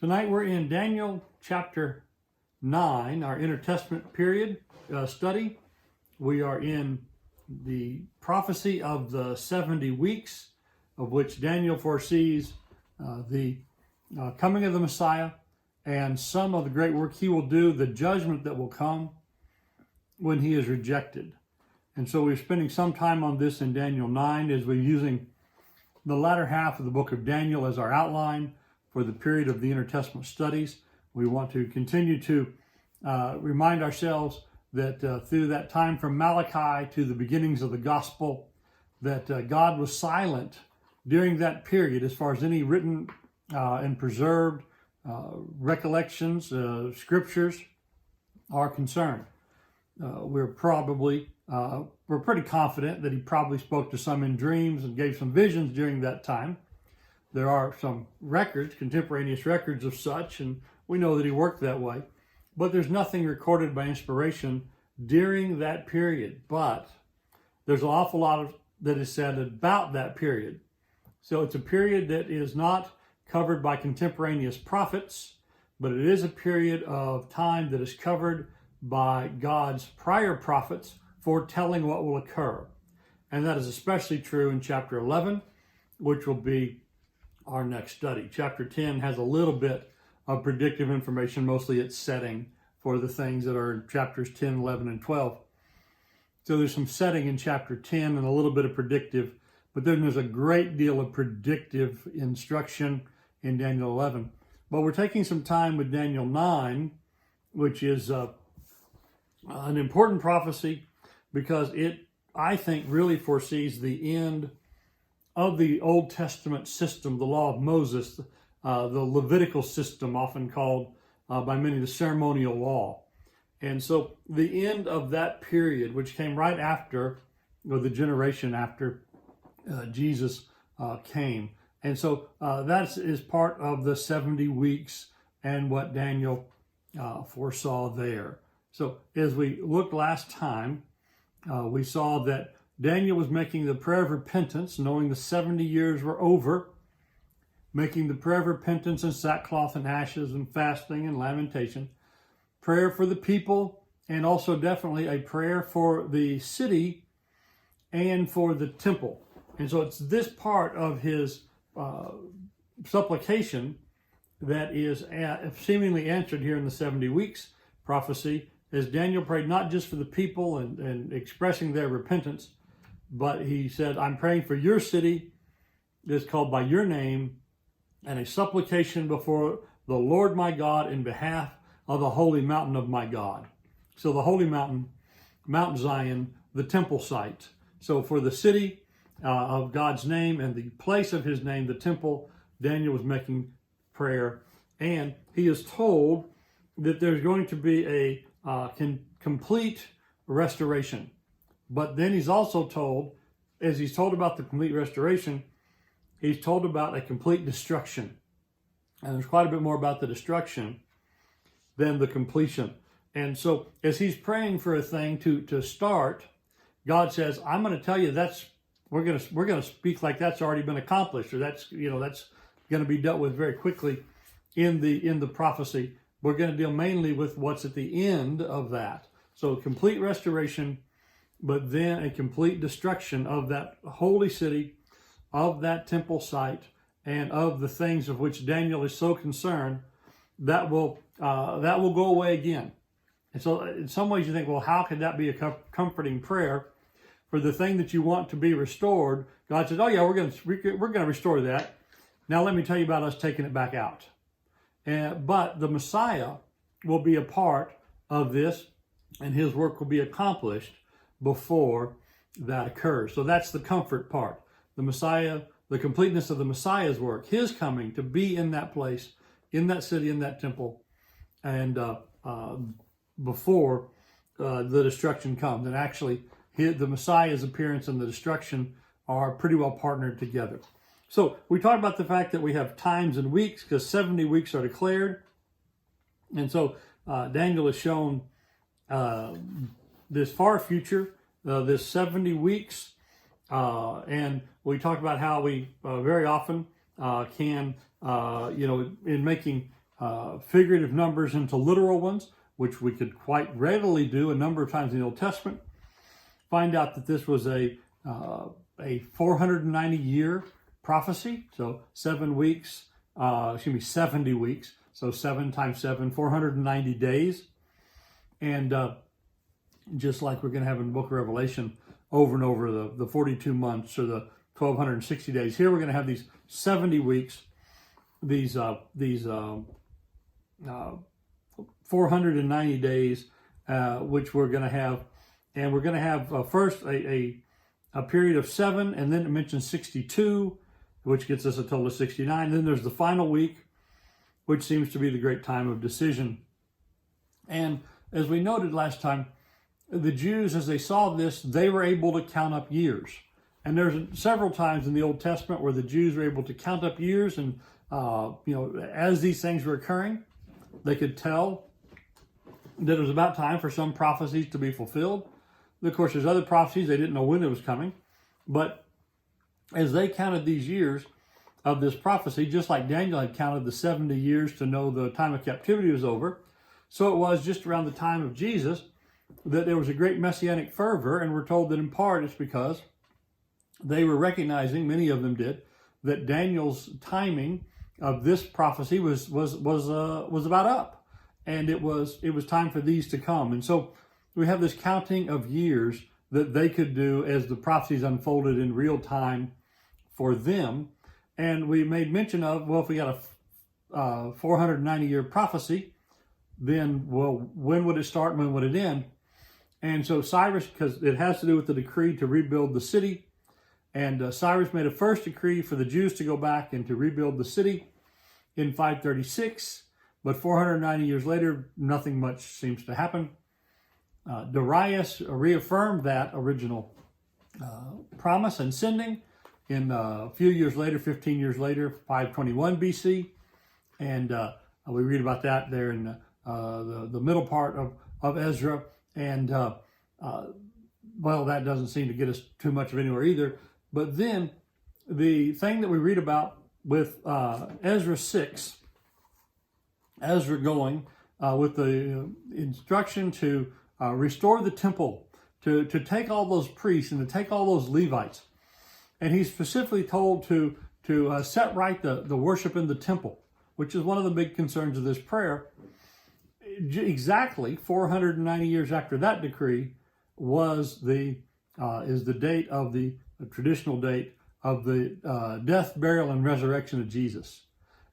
Tonight we're in Daniel chapter 9, our intertestament period study. We are in the prophecy of the 70 weeks, of which Daniel foresees the coming of the Messiah and some of the great work he will do, the judgment that will come when he is rejected. And so we're spending some time on this in Daniel 9 as we're using the latter half of the book of Daniel as our outline for the period of the intertestament studies. We want to continue to remind ourselves that through that time from Malachi to the beginnings of the gospel, that God was silent during that period as far as any written and preserved recollections, scriptures are concerned. We're pretty confident that he probably spoke to some in dreams and gave some visions during that time. There are some records, contemporaneous records of such, and we know that he worked that way. But there's nothing recorded by inspiration during that period. But there's an awful lot that is said about that period. So it's a period that is not covered by contemporaneous prophets, but it is a period of time that is covered by God's prior prophets foretelling what will occur. And that is especially true in chapter 11, which will be our next study. Chapter 10 has a little bit of predictive information, mostly its setting for the things that are in chapters 10, 11, and 12. So there's some setting in chapter 10 and a little bit of predictive, but then there's a great deal of predictive instruction in Daniel 11. But we're taking some time with Daniel 9, which is an important prophecy because it, I think, really foresees the end of the Old Testament system, the law of Moses, the Levitical system, often called by many the ceremonial law. And so the end of that period, which came right after, or the generation after Jesus came. And so that is part of the 70 weeks and what Daniel foresaw there. So as we looked last time, we saw that Daniel was making the prayer of repentance, knowing the 70 years were over, making the prayer of repentance and sackcloth and ashes and fasting and lamentation, prayer for the people, and also definitely a prayer for the city and for the temple. And so it's this part of his supplication that is seemingly answered here in the 70 weeks prophecy, as Daniel prayed not just for the people and expressing their repentance, but he said, I'm praying for your city that's called by your name, and a supplication before the Lord my God in behalf of the holy mountain of my God. So the holy mountain, Mount Zion, the temple site. So for the city of God's name and the place of his name, the temple, Daniel was making prayer. And he is told that there's going to be a complete restoration. But then he's also told, as he's told about the complete restoration, he's told about a complete destruction. And there's quite a bit more about the destruction than the completion. And so as he's praying for a thing to start, God says, I'm going to tell you we're going to speak like that's already been accomplished, or that's going to be dealt with very quickly in the prophecy. We're going to deal mainly with what's at the end of that. So complete restoration, but then a complete destruction of that holy city, of that temple site, and of the things of which Daniel is so concerned, that will go away again. And so in some ways you think, well, how could that be a comforting prayer for the thing that you want to be restored? God says, oh yeah, we're going to restore that. Now let me tell you about us taking it back out. But the Messiah will be a part of this, and his work will be accomplished before that occurs. So that's the comfort part. The Messiah, the completeness of the Messiah's work, his coming to be in that place, in that city, in that temple, and before the destruction comes. And actually, the Messiah's appearance and the destruction are pretty well partnered together. So we talked about the fact that we have times and weeks, because 70 weeks are declared. And so Daniel has shown this far future, this 70 weeks. And we talked about how we very often can, in making figurative numbers into literal ones, which we could quite readily do a number of times in the Old Testament, find out that this was a 490-year prophecy. So 7 weeks, 70 weeks. So 7 times 7, 490 days. And just like we're going to have in the book of Revelation over and over, the 42 months or the 1,260 days. Here we're going to have these 70 weeks, these 490 days, which we're going to have. And we're going to have first a period of 7, and then it mentions 62, which gets us a total of 69. And then there's the final week, which seems to be the great time of decision. And as we noted last time, the Jews, as they saw this, they were able to count up years. And there's several times in the Old Testament where the Jews were able to count up years, and as these things were occurring, they could tell that it was about time for some prophecies to be fulfilled. Of course, there's other prophecies they didn't know when it was coming, but as they counted these years of this prophecy, just like Daniel had counted the 70 years to know the time of captivity was over, so it was just around the time of Jesus that there was a great messianic fervor, and we're told that in part it's because they were recognizing, many of them did, that Daniel's timing of this prophecy was about up, and it was time for these to come. And so we have this counting of years that they could do as the prophecies unfolded in real time for them. And we made mention of, well, if we got a 490-year prophecy, then, well, when would it start and when would it end? And so Cyrus, because it has to do with the decree to rebuild the city, and Cyrus made a first decree for the Jews to go back and to rebuild the city in 536, but 490 years later, nothing much seems to happen. Darius reaffirmed that original promise and sending in a few years later, 15 years later, 521 BC. And we read about that there in the middle part of Ezra. And, well, that doesn't seem to get us too much of anywhere either. But then the thing that we read about with Ezra 6, Ezra going with the instruction to restore the temple, to take all those priests and to take all those Levites. And he's specifically told to set right the worship in the temple, which is one of the big concerns of this prayer. Exactly 490 years after that decree is the date of the traditional date of the death, burial, and resurrection of Jesus.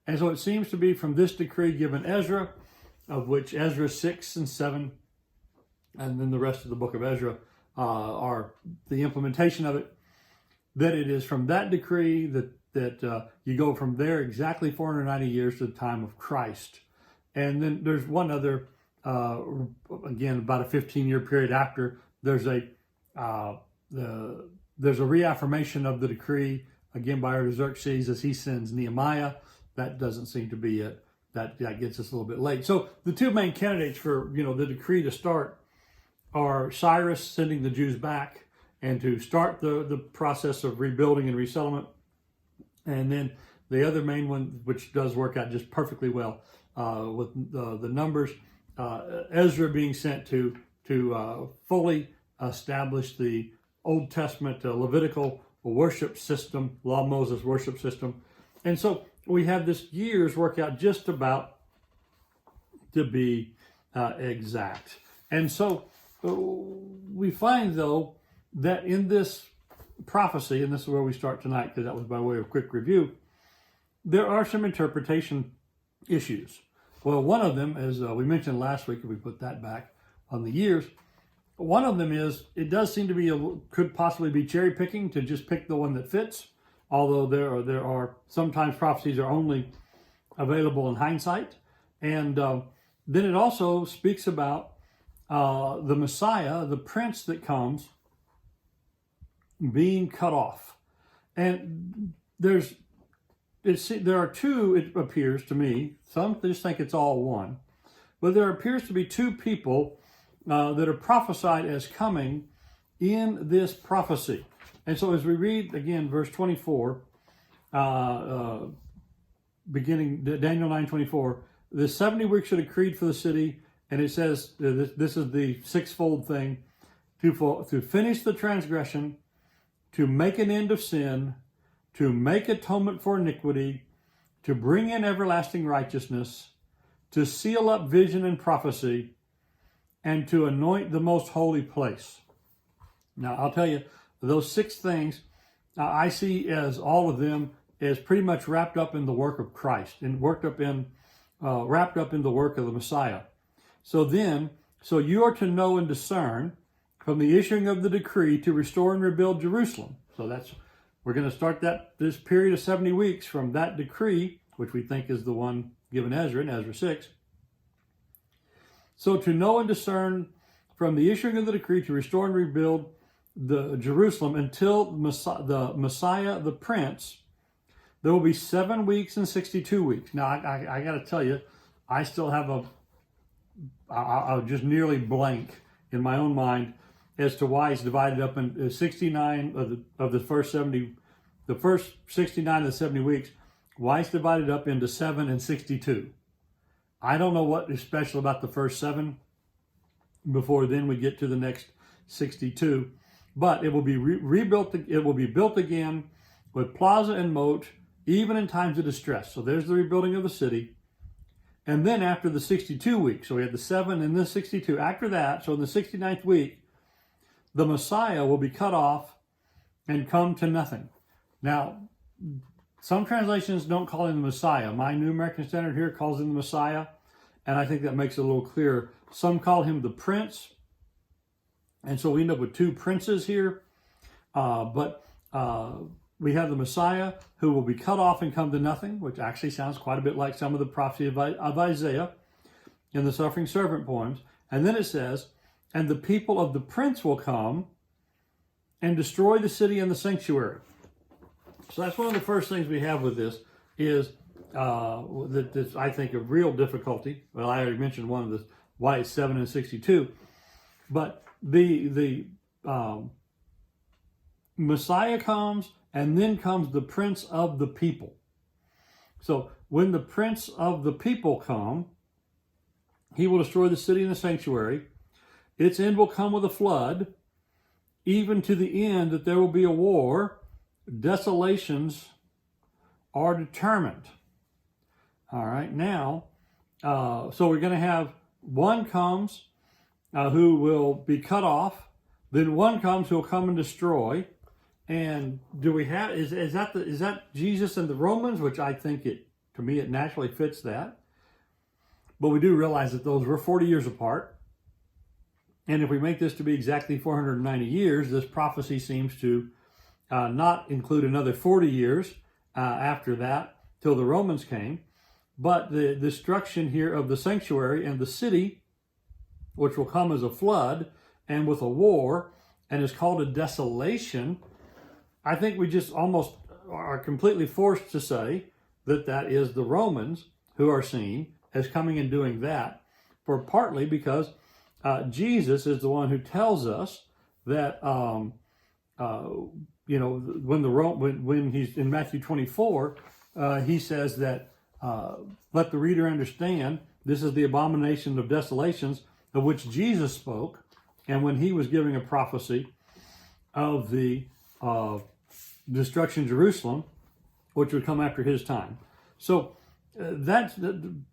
And so it seems to be from this decree given Ezra, of which Ezra 6 and 7, and then the rest of the book of Ezra are the implementation of it, that it is from that decree that you go from there exactly 490 years to the time of Christ. And then there's one other, again, about a 15-year period after, there's a reaffirmation of the decree, again, by Artaxerxes as he sends Nehemiah. That doesn't seem to be it. That gets us a little bit late. So the two main candidates for, the decree to start are Cyrus sending the Jews back and to start the process of rebuilding and resettlement. And then the other main one, which does work out just perfectly well with the numbers, Ezra being sent to fully establish the Old Testament Levitical worship system, Law of Moses worship system. And so we have this years work out just about to be exact. And so we find, though, that in this prophecy, and this is where we start tonight because that was by way of quick review, there are some interpretation issues. Well, one of them, as we mentioned last week, if we put that back on the years, one of them is it does seem to be could possibly be cherry picking to just pick the one that fits, although there are sometimes prophecies are only available in hindsight. And then it also speaks about the Messiah, the prince that comes, being cut off. And there are two, it appears to me, some just think it's all one, but there appears to be two people that are prophesied as coming in this prophecy. And so as we read again, verse 24, beginning Daniel 9:24, the 70 weeks are decreed for the city, and it says this is the sixfold thing: to finish the transgression, to make an end of sin, to make atonement for iniquity, to bring in everlasting righteousness, to seal up vision and prophecy, and to anoint the most holy place. Now, I'll tell you, those 6 things I see as all of them as pretty much wrapped up in the work of Christ and wrapped up in the work of the Messiah. So you are to know and discern from the issuing of the decree to restore and rebuild Jerusalem. So we're going to start this period of 70 weeks from that decree, which we think is the one given Ezra in Ezra 6. So to know and discern from the issuing of the decree to restore and rebuild the Jerusalem until the Messiah, the Prince, there will be 7 weeks and 62 weeks. Now, I got to tell you, I still have I'll just nearly blank in my own mind as to why it's divided up in 69 of the first 70, the first 69 of the 70 weeks, why it's divided up into 7 and 62. I don't know what is special about the first 7 before then we get to the next 62, but it will be rebuilt. It will be built again with plaza and moat, even in times of distress. So there's the rebuilding of the city. And then after the 62 weeks, so we had the 7 and the 62. After that, so in the 69th week, the Messiah will be cut off and come to nothing. Now, some translations don't call him the Messiah. My New American Standard here calls him the Messiah, and I think that makes it a little clearer. Some call him the Prince, and so we end up with 2 princes here. But we have the Messiah who will be cut off and come to nothing, which actually sounds quite a bit like some of the prophecy of Isaiah in the suffering servant poems. And then it says, and the people of the Prince will come and destroy the city and the sanctuary. So that's one of the first things we have with this is that this, I think, a real difficulty. Well, I already mentioned one of the why it's 7 and 62, but the Messiah comes, and then comes the Prince of the people. So when the Prince of the people come, he will destroy the city and the sanctuary. Its end will come with a flood, even to the end that there will be a war. Desolations are determined. All right, now, so we're going to have one comes who will be cut off, then one comes who will come and destroy. And do we have, is that Jesus and the Romans, which I think to me it naturally fits that. But we do realize that those were 40 years apart. And if we make this to be exactly 490 years, this prophecy seems to not include another 40 years after that till the Romans came. But the destruction here of the sanctuary and the city, which will come as a flood and with a war, and is called a desolation, I think we just almost are completely forced to say that that is the Romans who are seen as coming and doing that, for partly because Jesus is the one who tells us that when he's in Matthew 24, he says that let the reader understand this is the abomination of desolations of which Jesus spoke, and when he was giving a prophecy of the destruction of Jerusalem, which would come after his time. So that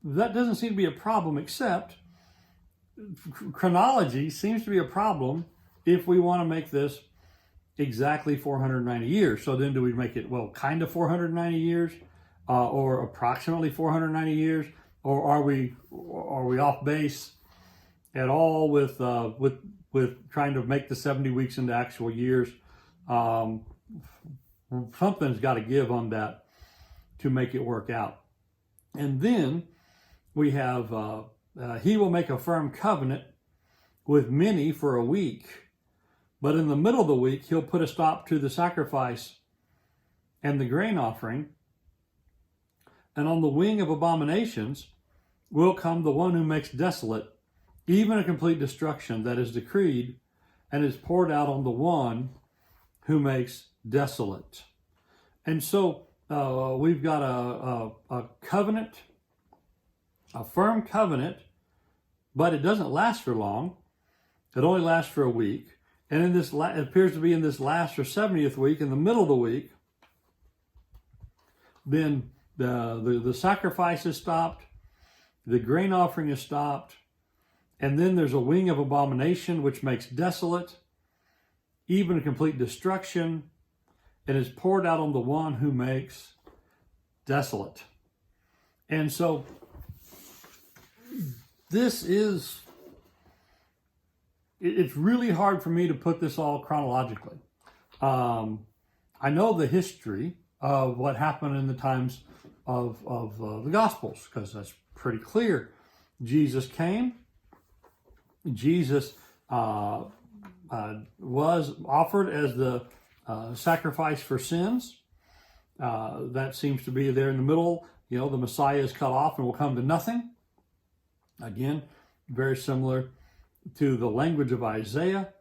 doesn't seem to be a problem, except chronology seems to be a problem if we want to make this exactly 490 years. So then do we make it, well, kind of 490 years or approximately 490 years, or are we off base at all with trying to make the 70 weeks into actual years? Something's got to give on that to make it work out. And then we have, he will make a firm covenant with many for a week, but in the middle of the week, he'll put a stop to the sacrifice and the grain offering. And on the wing of abominations will come the one who makes desolate, even a complete destruction that is decreed and is poured out on the one who makes desolate. And so we've got a covenant a firm covenant, but it doesn't last for long. It only lasts for a week. And in this, it appears to be in this last or 70th week, in the middle of the week, then the sacrifice is stopped, the grain offering is stopped, and then there's a wing of abomination which makes desolate, even complete destruction, and is poured out on the one who makes desolate. And so this is, it's really hard for me to put this all chronologically. I know the history of what happened in the times of the Gospels, because that's pretty clear. Jesus came. Jesus was offered as the sacrifice for sins. That seems to be there in the middle. You know, the Messiah is cut off and will come to nothing. Again, very similar to the language of Isaiah.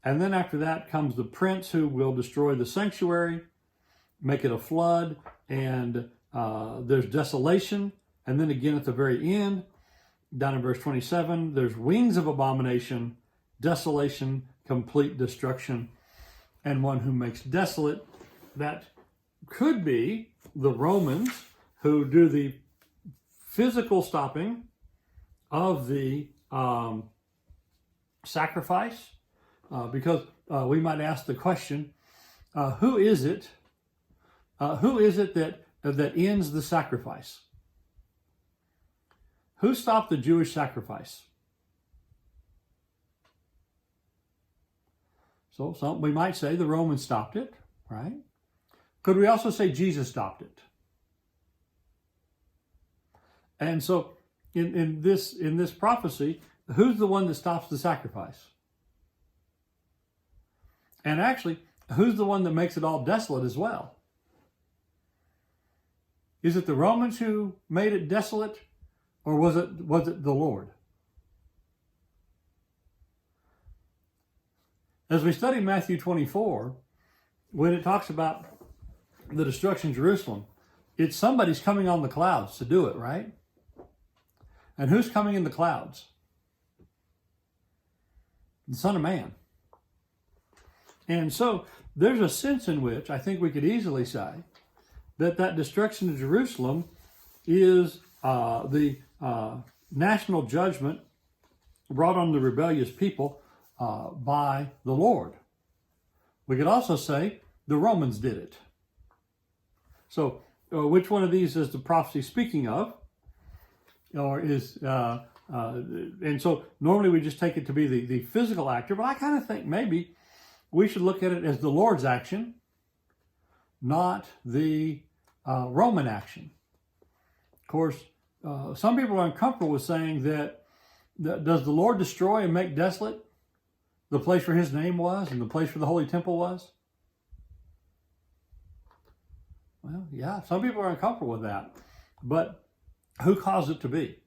And then after that comes the prince who will destroy the sanctuary, make it a flood, and there's desolation. And then again at the very end, down in verse 27, there's wings of abomination, desolation, complete destruction, and one who makes desolate. That could be the Romans who do the physical stopping of the sacrifice, because we might ask the question, who is it that ends the sacrifice? Who stopped the Jewish sacrifice? So we might say the Romans stopped it, right? Could we also say Jesus stopped it? And so in this prophecy, who's the one that stops the sacrifice? And actually, who's the one that makes it all desolate as well? Is it the Romans who made it desolate, or was it the Lord? As we study Matthew 24, when it talks about the destruction of Jerusalem, it's somebody's coming on the clouds to do it, right? And who's coming in the clouds? The Son of Man. And so there's a sense in which I think we could easily say that destruction of Jerusalem is the national judgment brought on the rebellious people by the Lord. We could also say the Romans did it. So which one of these is the prophecy speaking of? Or is and so normally we just take it to be the physical actor, but I kind of think maybe we should look at it as the Lord's action, not the Roman action. Of course, some people are uncomfortable with saying that does the Lord destroy and make desolate the place where his name was and the place where the Holy Temple was? Well, yeah, some people are uncomfortable with that. But who caused it to be?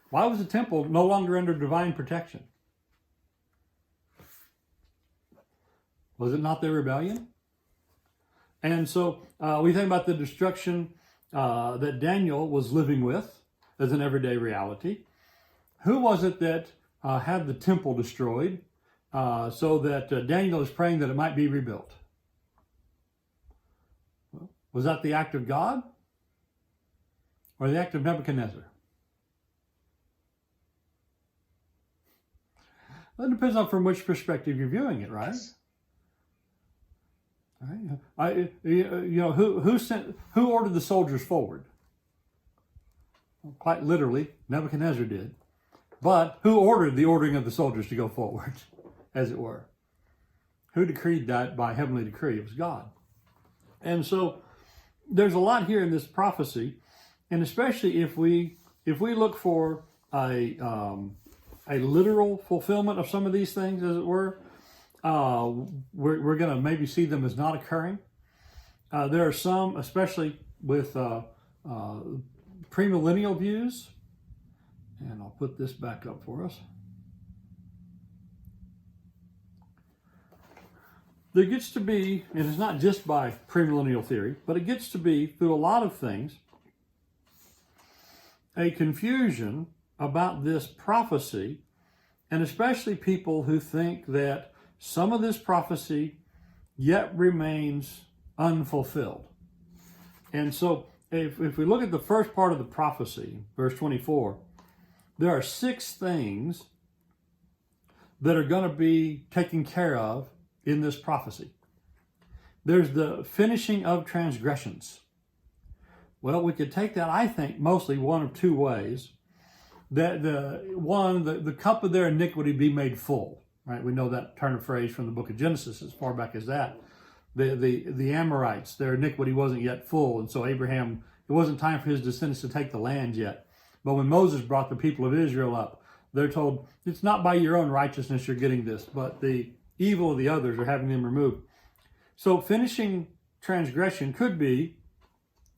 Why was the temple no longer under divine protection? Was it not their rebellion? And so we think about the destruction that Daniel was living with as an everyday reality. Who was it that had the temple destroyed so that Daniel is praying that it might be rebuilt? Well, was that the act of God or the act of Nebuchadnezzar? Well, it depends on from which perspective you're viewing it, right? Yes. Right. Who ordered the soldiers forward? Well, quite literally, Nebuchadnezzar did. But who ordered the ordering of the soldiers to go forward, as it were? Who decreed that by heavenly decree? It was God. And so there's a lot here in this prophecy, and especially if we look for a literal fulfillment of some of these things, as it were, we're going to maybe see them as not occurring. There are some, especially with premillennial views, and I'll put this back up for us. There gets to be, and it's not just by premillennial theory, but it gets to be through a lot of things, a confusion about this prophecy, and especially people who think that some of this prophecy yet remains unfulfilled. And so if we look at the first part of the prophecy, verse 24, there are 6 things that are going to be taken care of in this prophecy. There's the finishing of transgressions. Well, we could take that, I think, mostly one of 2 ways. That the cup of their iniquity be made full. Right? We know that turn of phrase from the book of Genesis as far back as that. The Amorites, their iniquity wasn't yet full, and so Abraham, it wasn't time for his descendants to take the land yet. But when Moses brought the people of Israel up, they're told, it's not by your own righteousness you're getting this, but the evil of the others are having them removed. So finishing transgression could be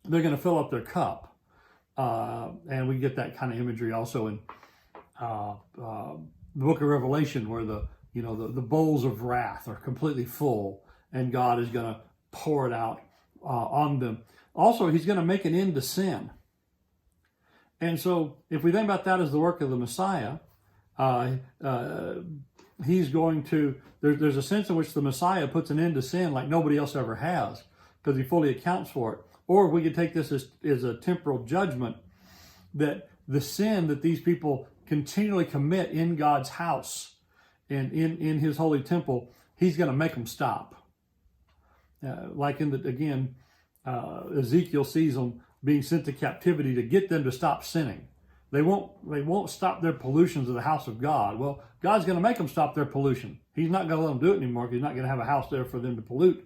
they're going to fill up their cup. And we get that kind of imagery also in the book of Revelation, where the bowls of wrath are completely full, and God is going to pour it out on them. Also, he's going to make an end to sin. And so if we think about that as the work of the Messiah, he's going to, there's a sense in which the Messiah puts an end to sin like nobody else ever has, because he fully accounts for it. Or we could take this as a temporal judgment, that the sin that these people continually commit in God's house and in his holy temple, he's going to make them stop. Like Ezekiel sees them being sent to captivity to get them to stop sinning. They won't stop their pollutions of the house of God. Well, God's going to make them stop their pollution. He's not going to let them do it anymore, because he's not going to have a house there for them to pollute.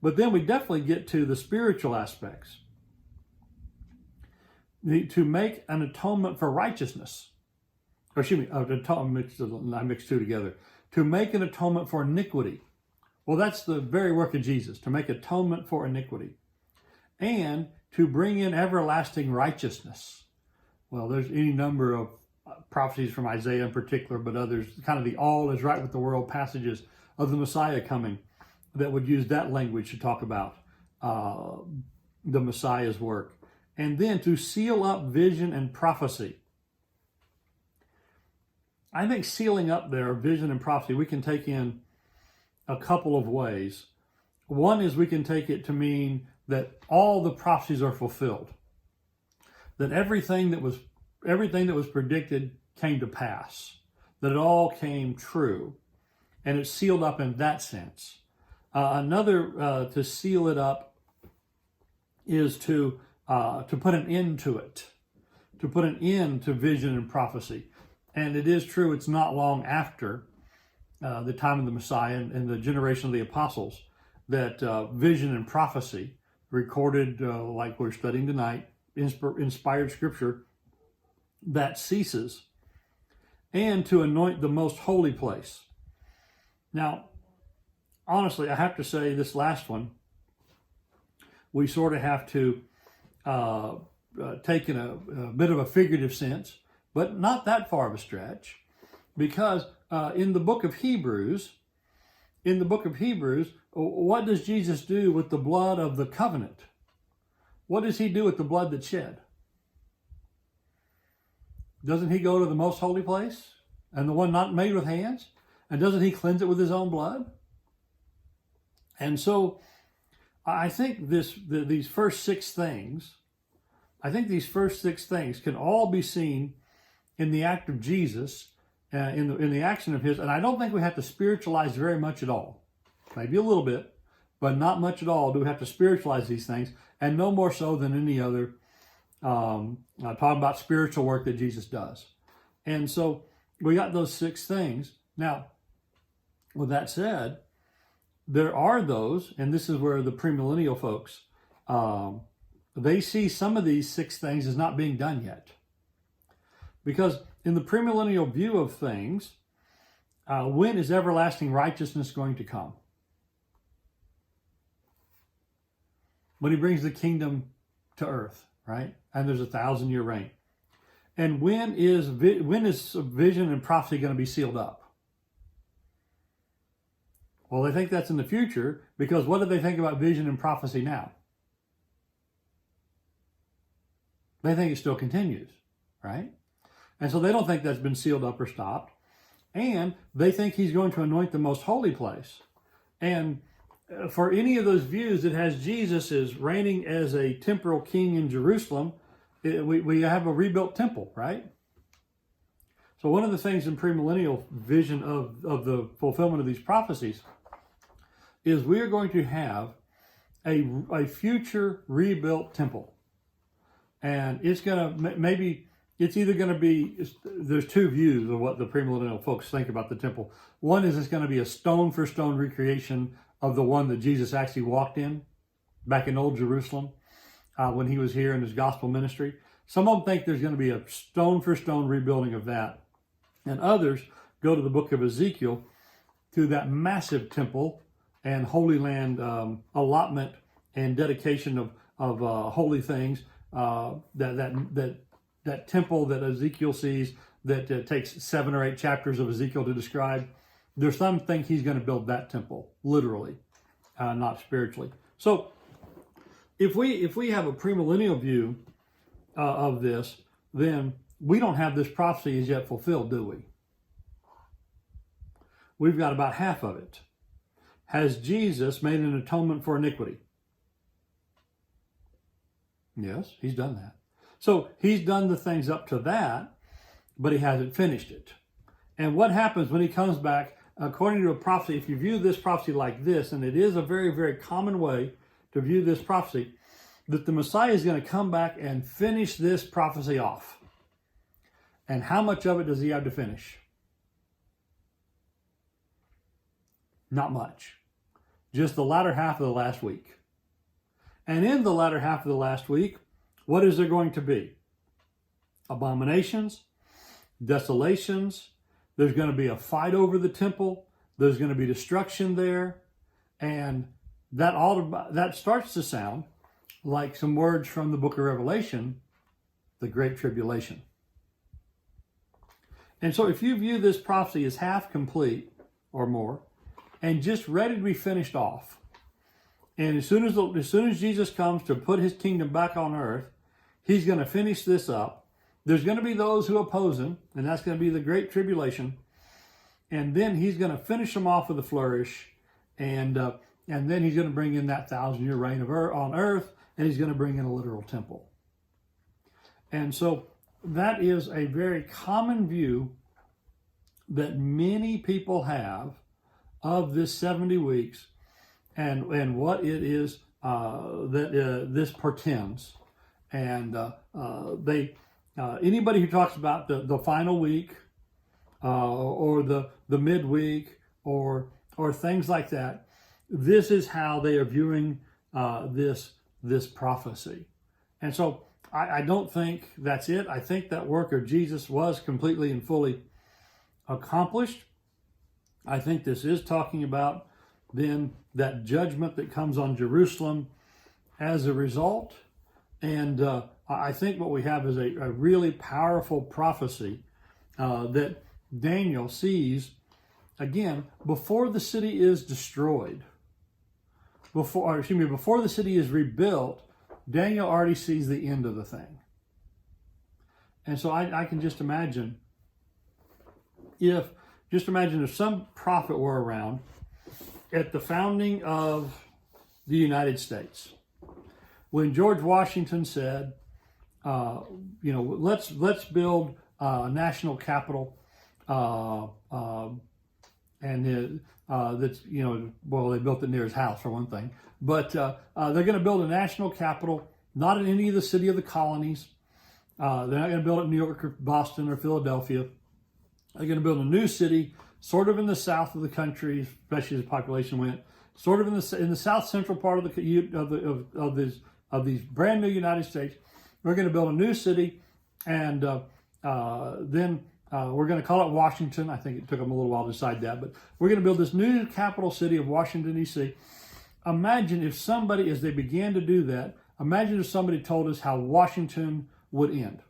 But then we definitely get to the spiritual aspects. To make an atonement for righteousness. Or excuse me, I mixed 2 together. To make an atonement for iniquity. Well, that's the very work of Jesus, to make atonement for iniquity. And to bring in everlasting righteousness. Well, there's any number of prophecies from Isaiah in particular, but others, kind of the all is right with the world passages of the Messiah coming, that would use that language to talk about the Messiah's work. And then to seal up vision and prophecy. I think sealing up there, vision and prophecy, we can take in a couple of ways. One is we can take it to mean that all the prophecies are fulfilled. That everything that was predicted came to pass. That it all came true. And it's sealed up in that sense. Another, to seal it up, is to put an end to it. To put an end to vision and prophecy. And it is true, it's not long after the time of the Messiah and the generation of the apostles that vision and prophecy, recorded like we're studying tonight, inspired scripture, that ceases. And to anoint the most holy place. Now, honestly, I have to say this last one, we sort of have to take in a bit of a figurative sense, but not that far of a stretch, because in the book of Hebrews, what does Jesus do with the blood of the covenant? What does he do with the blood that's shed? Doesn't he go to the most holy place and the one not made with hands? And doesn't he cleanse it with his own blood? And so I think these first 6 things, can all be seen in the act of Jesus, in the action of his, and I don't think we have to spiritualize very much at all. Maybe a little bit, but not much at all do we have to spiritualize these things, and no more so than any other talking about spiritual work that Jesus does. And so we got those 6 things. Now, with that said, there are those, and this is where the premillennial folks, they see some of these 6 things as not being done yet. Because in the premillennial view of things, when is everlasting righteousness going to come? When he brings the kingdom to earth, right? And there's a 1,000-year reign. And when is vision and prophecy going to be sealed up? Well, they think that's in the future, because what do they think about vision and prophecy now? They think it still continues. right? And so they don't think that's been sealed up or stopped. And they think he's going to anoint the most holy place. And for any of those views that has Jesus as reigning as a temporal king in Jerusalem, we have a rebuilt temple, right? So one of the things in premillennial vision of the fulfillment of these prophecies is we are going to have a future rebuilt temple. And it's going to, it's either going to be, there's two views of what the premillennial folks think about the temple. One is it's going to be a stone for stone recreation of the one that Jesus actually walked in back in Old Jerusalem when he was here in his gospel ministry. Some of them think there's going to be a stone for stone rebuilding of that. And others go to the book of Ezekiel, to that massive temple and Holy Land allotment and dedication of holy things, that temple that Ezekiel sees that takes 7 or 8 chapters of Ezekiel to describe. There's some think he's going to build that temple, literally, not spiritually. So if we have a premillennial view of this, then we don't have this prophecy as yet fulfilled, do we? We've got about half of it. Has Jesus made an atonement for iniquity? Yes, he's done that. So he's done the things up to that, but he hasn't finished it. And what happens when he comes back, according to a prophecy, if you view this prophecy like this, and it is a very, very common way to view this prophecy, that the Messiah is going to come back and finish this prophecy off. And how much of it does he have to finish? Not much. Just the latter half of the last week. And in the latter half of the last week, what is there going to be? Abominations, desolations. There's going to be a fight over the temple. There's going to be destruction there. And that starts to sound like some words from the book of Revelation, the Great Tribulation. And so if you view this prophecy as half complete or more, and just ready to be finished off, and as soon as Jesus comes to put his kingdom back on earth, he's going to finish this up. There's going to be those who oppose him, and that's going to be the Great Tribulation. And then he's going to finish them off with a flourish, and then he's going to bring in that 1,000-year reign on earth, and he's going to bring in a literal temple. And so that is a very common view that many people have of this 70 weeks and what it is that this portends. And anybody who talks about the final week or the midweek or things like that, this is how they are viewing this prophecy. And so I don't think that's it. I think that work of Jesus was completely and fully accomplished. I think this is talking about then that judgment that comes on Jerusalem as a result. And I think what we have is a really powerful prophecy that Daniel sees, again, before the city is destroyed. Before the city is rebuilt, Daniel already sees the end of the thing. And so I can just imagine if some prophet were around at the founding of the United States, when George Washington said, let's build a national capital, and that's, they built it near his house for one thing, but they're going to build a national capital, not in any of the city of the colonies. They're not going to build it in New York or Boston or Philadelphia. They're going to build a new city, sort of in the south of the country, especially as the population went, sort of in the south central part of these brand new United States. We're going to build a new city, and then we're going to call it Washington. I think it took them a little while to decide that, but we're going to build this new capital city of Washington, D.C. Imagine if somebody, as they began to do that, imagine if somebody told us how Washington would end.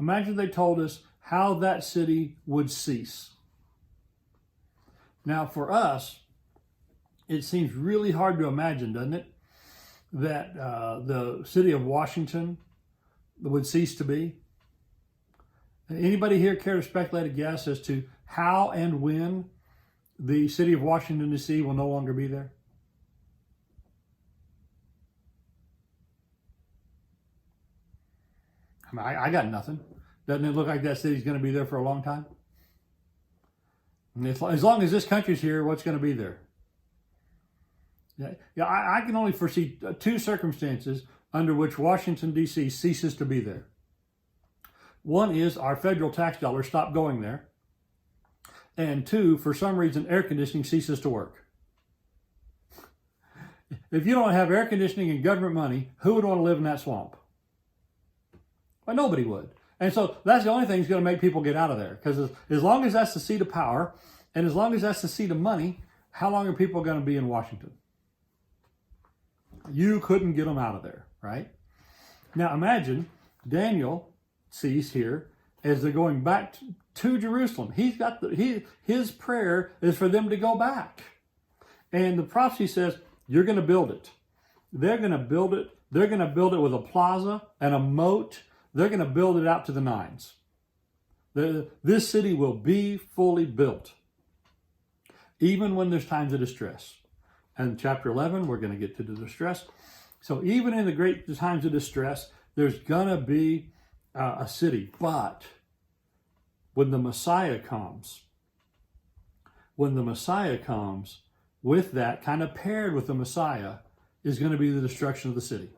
Imagine they told us how that city would cease. Now, for us, it seems really hard to imagine, doesn't it, that the city of Washington would cease to be? Anybody here care to speculate a guess as to how and when the city of Washington, D.C. will no longer be there? I mean, I got nothing. Doesn't it look like that city's going to be there for a long time? And as long as this country's here, what's going to be there? Yeah, I can only foresee two circumstances under which Washington, D.C. ceases to be there. One is our federal tax dollars stop going there. And two, for some reason, air conditioning ceases to work. If you don't have air conditioning and government money, who would want to live in that swamp? Well, nobody would. And so that's the only thing that's going to make people get out of there. Because as long as that's the seat of power, and as long as that's the seat of money, how long are people going to be in Washington? You couldn't get them out of there, right? Now imagine Daniel sees here as they're going back to Jerusalem. He's got his prayer is for them to go back. And the prophecy says, you're going to build it. They're going to build it. They're going to build it with a plaza and a moat. They're going to build it out to the nines. This city will be fully built, even when there's times of distress. And chapter 11, we're going to get to the distress. So even in the great times of distress, there's going to be a city. But when the Messiah comes, with that, kind of paired with the Messiah, is going to be the destruction of the city.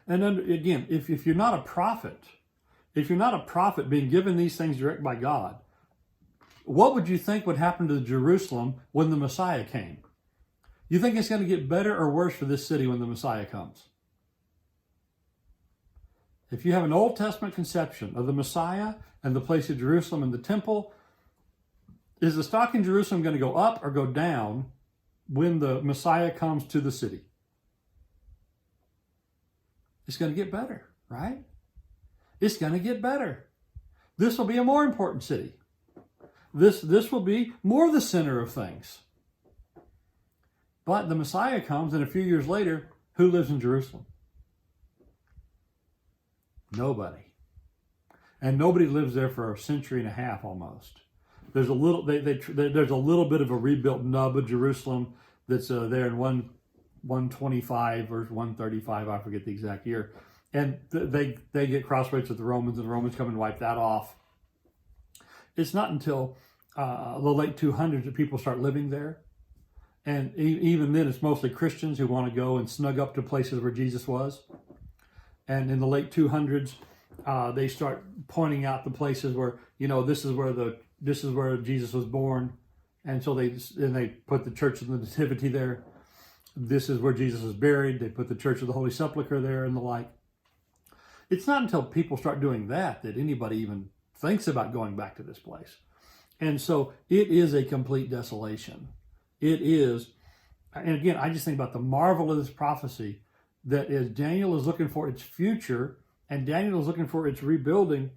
And then again, if you're not a prophet, being given these things direct by God, what would you think would happen to Jerusalem when the Messiah came? You think it's going to get better or worse for this city when the Messiah comes? If you have an Old Testament conception of the Messiah and the place of Jerusalem and the temple, is the stock in Jerusalem going to go up or go down when the Messiah comes to the city? It's going to get better, right? It's going to get better. This will be a more important city. This will be more the center of things. But the Messiah comes, and a few years later, who lives in Jerusalem? Nobody. And nobody lives there for a century and a half almost. There's a little there's a little bit of a rebuilt nub of Jerusalem that's there in 125 or 135, I forget the exact year. And they get crossways with the Romans, and the Romans come and wipe that off. It's not until the late 200s that people start living there. And even then, it's mostly Christians who want to go and snug up to places where Jesus was. And in the late 200s, they start pointing out the places where, this is where Jesus was born. And so they put the Church of the Nativity there. This is where Jesus was buried. They put the Church of the Holy Sepulchre there and the like. It's not until people start doing that anybody even thinks about going back to this place. And so it is a complete desolation. It is, and again, I just think about the marvel of this prophecy, that as Daniel is looking for its future and Daniel is looking for its rebuilding,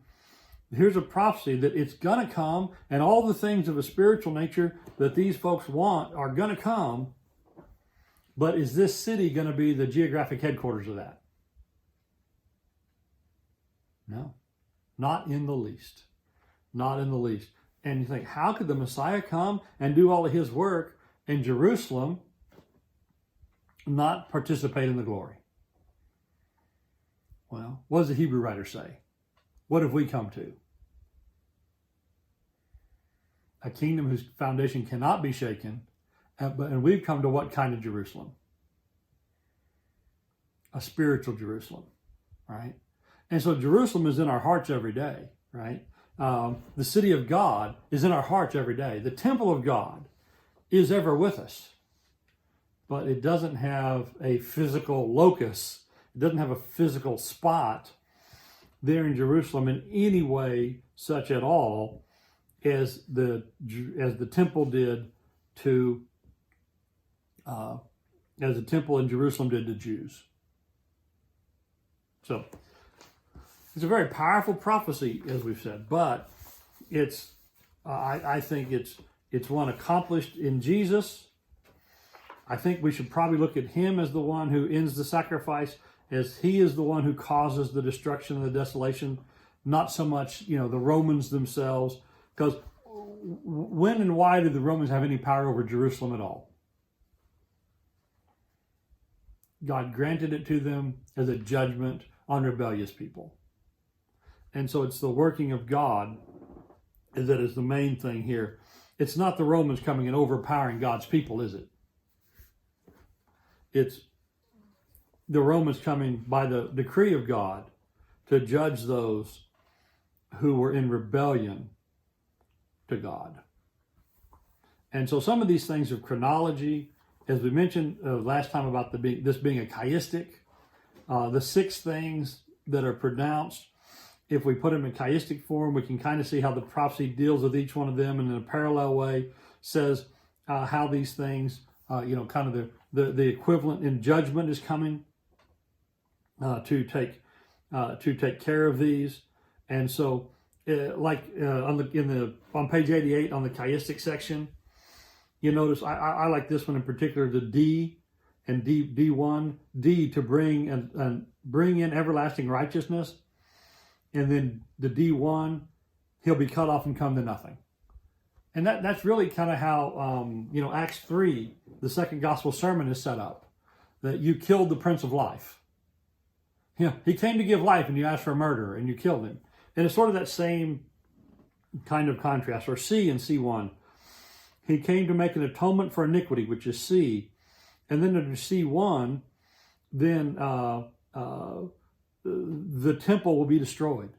here's a prophecy that it's going to come, and all the things of a spiritual nature that these folks want are going to come. But is this city going to be the geographic headquarters of that? No, not in the least. Not in the least. And you think, how could the Messiah come and do all of his work in Jerusalem, not participate in the glory? Well, what does the Hebrew writer say? What have we come to? A kingdom whose foundation cannot be shaken. And we've come to what kind of Jerusalem? A spiritual Jerusalem, right? And so Jerusalem is in our hearts every day, right? The city of God is in our hearts every day. The temple of God is ever with us. But it doesn't have a physical locus. It doesn't have a physical spot there in Jerusalem in any way such at all as the temple did to as the temple in Jerusalem did to Jews. So it's a very powerful prophecy, as we've said, but it's I think it's one accomplished in Jesus. I think we should probably look at him as the one who ends the sacrifice as he is the one who causes the destruction and the desolation, not so much, the Romans themselves. Because when and why did the Romans have any power over Jerusalem at all? God granted it to them as a judgment on rebellious people. And so it's the working of God that is the main thing here. It's not the Romans coming and overpowering God's people, is it? It's the Romans coming by the decree of God to judge those who were in rebellion to God. And so some of these things of chronology, as we mentioned last time about this being a chiastic, the 6 things that are pronounced, if we put them in chiastic form, we can kind of see how the prophecy deals with each one of them, and in a parallel way says how these things, kind of the equivalent in judgment is coming to take care of these. And so, on page 88 on the chiastic section, you notice I like this one in particular, the D and D1, D to bring in everlasting righteousness, and then the D1, he'll be cut off and come to nothing. And that's really kind of how Acts 3, the second gospel sermon, is set up. That you killed the Prince of Life. He came to give life, and you asked for a murderer, and you killed him. And it's sort of that same kind of contrast. Or C in C1, he came to make an atonement for iniquity, which is C. And then under C1, then the temple will be destroyed.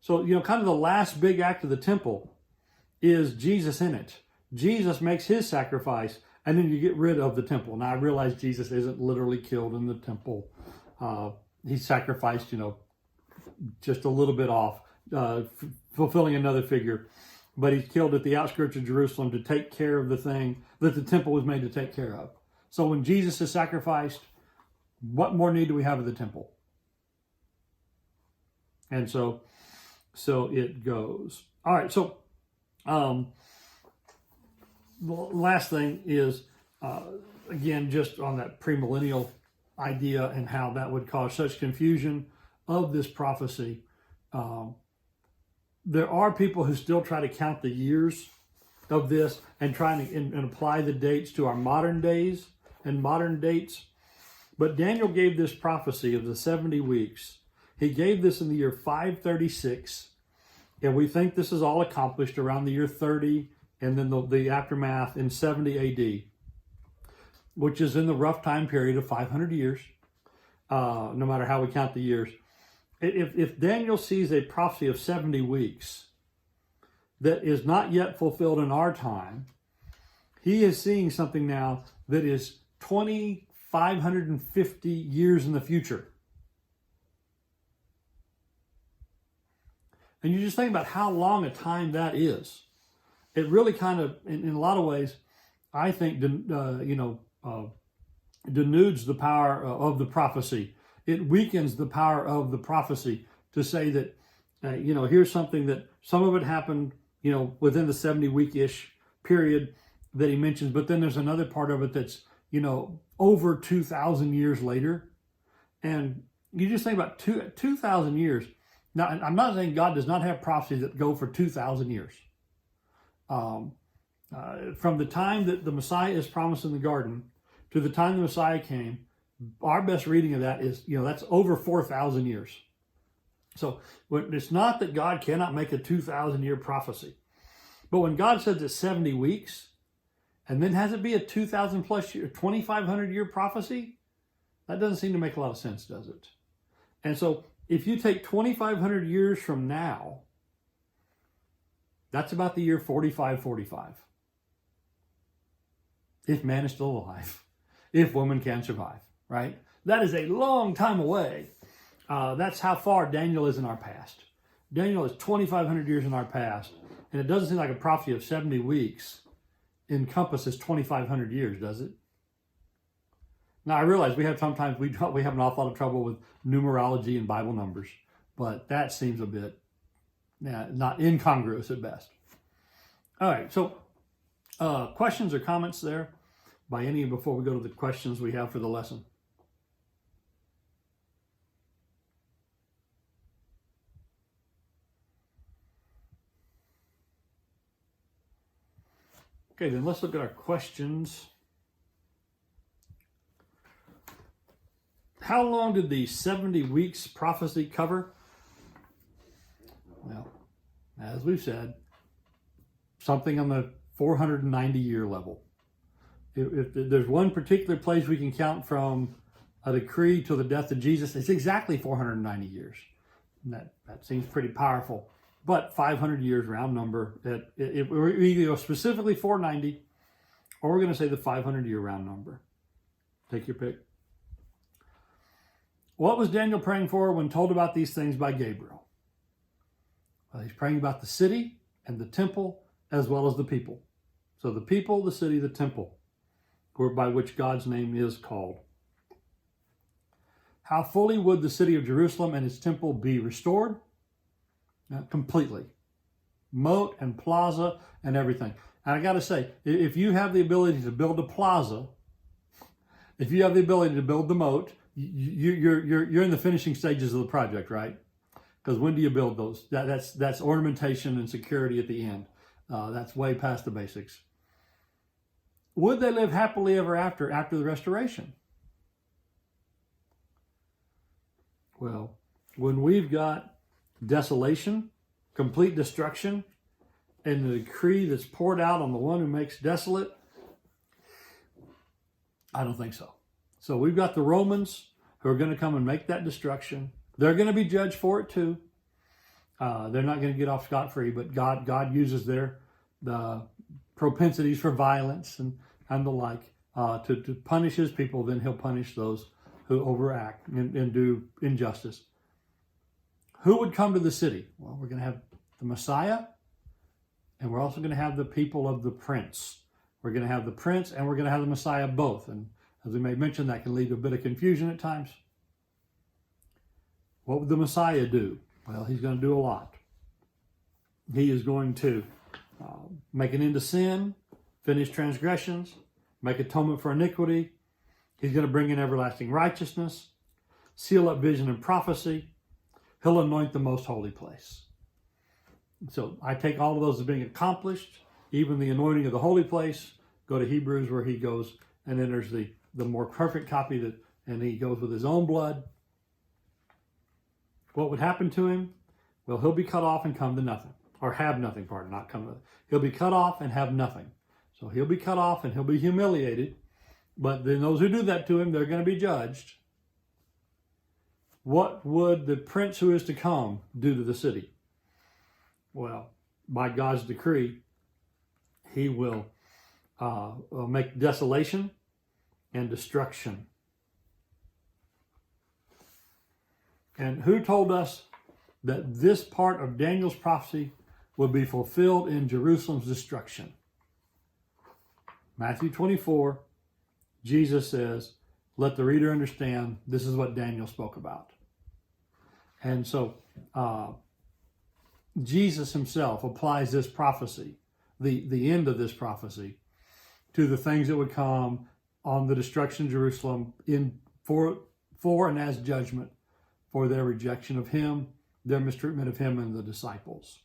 So, kind of the last big act of the temple is Jesus in it. Jesus makes his sacrifice, and then you get rid of the temple. Now, I realize Jesus isn't literally killed in the temple. He sacrificed, just a little bit off, fulfilling another figure. But he's killed at the outskirts of Jerusalem to take care of the thing that the temple was made to take care of. So when Jesus is sacrificed, what more need do we have of the temple? And so it goes. All right, so the last thing is, again, just on that premillennial idea and how that would cause such confusion of this prophecy. There are people who still try to count the years of this and try and apply the dates to our modern days and modern dates. But Daniel gave this prophecy of the 70 weeks. He gave this in the year 536, and we think this is all accomplished around the year 30, and then the aftermath in 70 AD, which is in the rough time period of 500 years, no matter how we count the years. If Daniel sees a prophecy of 70 weeks that is not yet fulfilled in our time, he is seeing something now that is 2,550 years in the future. And you just think about how long a time that is. It really kind of, in a lot of ways, I think, denudes the power of the prophecy. It weakens the power of the prophecy to say that, here's something that some of it happened, within the 70-week-ish period that he mentions, but then there's another part of it that's, over 2,000 years later. And you just think about 2,000 years. Now, I'm not saying God does not have prophecies that go for 2,000 years. From the time that the Messiah is promised in the garden to the time the Messiah came, our best reading of that is, that's over 4,000 years. So it's not that God cannot make a 2,000-year prophecy. But when God says it's 70 weeks, and then has it be a 2,000 plus year, 2,500-year prophecy, that doesn't seem to make a lot of sense, does it? And so if you take 2,500 years from now, that's about the year 4545. If man is still alive, if woman can survive, right? That is a long time away. That's how far Daniel is in our past. Daniel is 2,500 years in our past, and it doesn't seem like a prophecy of 70 weeks encompasses 2,500 years, does it? Now, I realize we have an awful lot of trouble with numerology and Bible numbers, but that seems a bit not incongruous at best. All right, so questions or comments there by any before we go to the questions we have for the lesson? Okay, then let's look at our questions. How long did the 70 weeks prophecy cover? Well, as we've said, something on the 490-year level. If there's one particular place we can count from a decree to the death of Jesus, it's exactly 490 years. And that seems pretty powerful. But 500 years, round number. If we either go specifically 490, or we're going to say the 500-year round number. Take your pick. What was Daniel praying for when told about these things by Gabriel? Well, he's praying about the city and the temple as well as the people. So the people, the city, the temple, by which God's name is called. How fully would the city of Jerusalem and its temple be restored? Completely. Moat and plaza and everything. And I got to say, if you have the ability to build a plaza, if you have the ability to build the moat, you're in the finishing stages of the project, right? Because when do you build those? That's ornamentation and security at the end. That's way past the basics. Would they live happily ever after the restoration? Well, when we've got desolation, complete destruction, and the decree that's poured out on the one who makes desolate, I don't think so. So we've got the Romans who are going to come and make that destruction. They're going to be judged for it too. They're not going to get off scot-free, but God uses their propensities for violence and the like to punish his people. Then he'll punish those who overact and do injustice. Who would come to the city? Well, we're going to have the Messiah, and we're also going to have the people of the prince. We're going to have the prince, and we're going to have the Messiah both. And as we may mention, that can lead to a bit of confusion at times. What would the Messiah do? Well, he's going to do a lot. He is going to make an end to sin, finish transgressions, make atonement for iniquity. He's going to bring in everlasting righteousness, seal up vision and prophecy. He'll anoint the most holy place. So I take all of those as being accomplished, even the anointing of the holy place. Go to Hebrews where he goes and enters the more perfect copy, and he goes with his own blood. What would happen to him? Well, he'll be cut off and come to nothing. Or have nothing, pardon, not come to nothing. He'll be cut off and have nothing. So he'll be cut off and he'll be humiliated. But then those who do that to him, they're going to be judged. What would the prince who is to come do to the city? Well, by God's decree, he will make desolation and destruction. And who told us that this part of Daniel's prophecy would be fulfilled in Jerusalem's destruction? Matthew 24, Jesus says, let the reader understand this is what Daniel spoke about. And so Jesus himself applies this prophecy, the end of this prophecy, to the things that would come on the destruction of Jerusalem for and as judgment for their rejection of him, their mistreatment of him and the disciples.